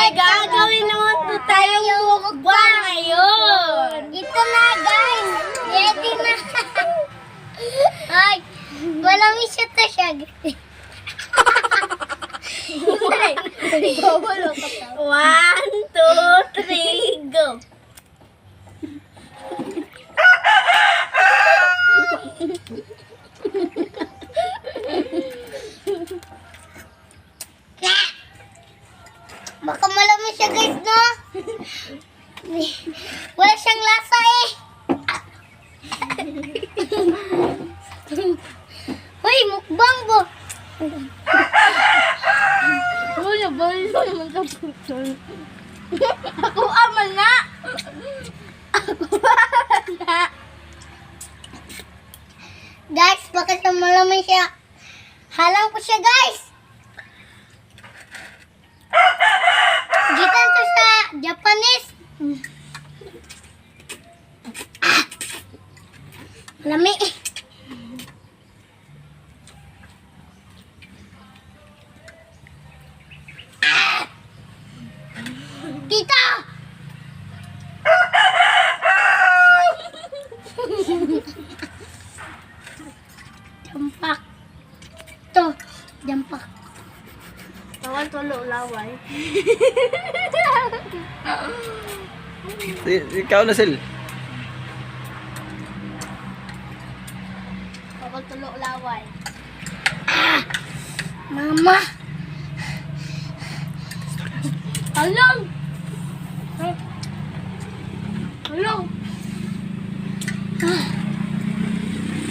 May gagawin naman po tayong mukbang ngayon. Ito na guys. Ready na. Ay, walang isa to siya. One, two, three, go. Baka malamig siya guys, no? Wala siyang lasa eh. Hoy, mukbang bo. Wala ba naman kaputol? Ako amal na. Ako amal na. Guys, baka siya malamig siya. Halang ko siya guys. Gitan to sa Japanese. Lami. Tita! Jampak. To, jampak. Tawag tulo laway. Ikaw na, Sil. Tawag tulo laway. Mama. Alam! Alam!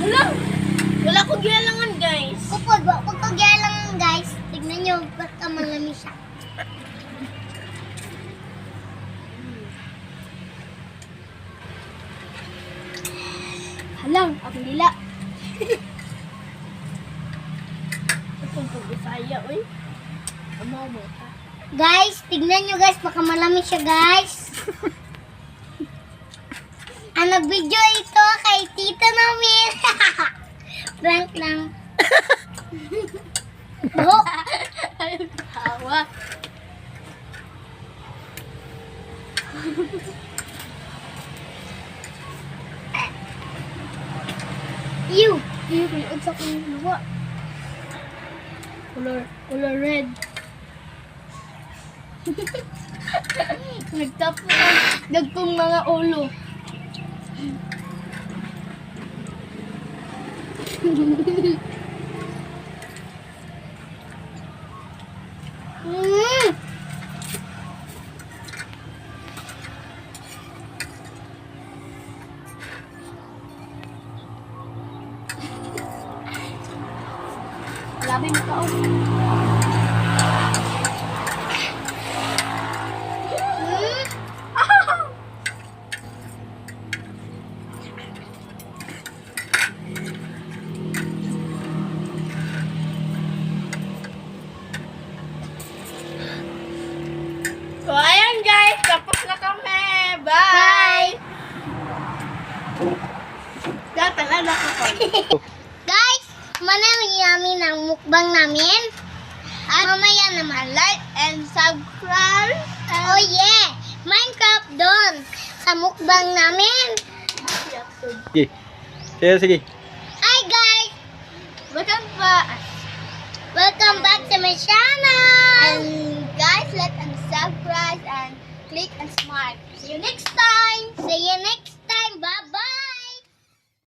Alam! Wala ko gilangan, guys. Kupag lang guys. Tignan nyo, ba't ka malamig siya? Alam, ako nila. Itong pag-isaya, uy. Amaw mo ka. Guys, tignan nyo guys, baka malamig siya guys. Ang nag-video ito kay tita namin. Prank lang. Oh, Ayaw tawa. you. Iyo, kaya sa kong luwa. Color red. Nagtap na dagkong mga ulo. Mm. Labi mo ka, oh. Mm. So, ayan guys, tapos na kami. Bye! Datala na ako pa. Guys, manami namin ang mukbang namin. At mamaya naman. Like and subscribe. Oh yeah! Minecraft doon sa mukbang namin. Sige. Sige. Hi guys! Welcome back to my channel! And guys, like and subscribe and click and smile. See you next time. See you next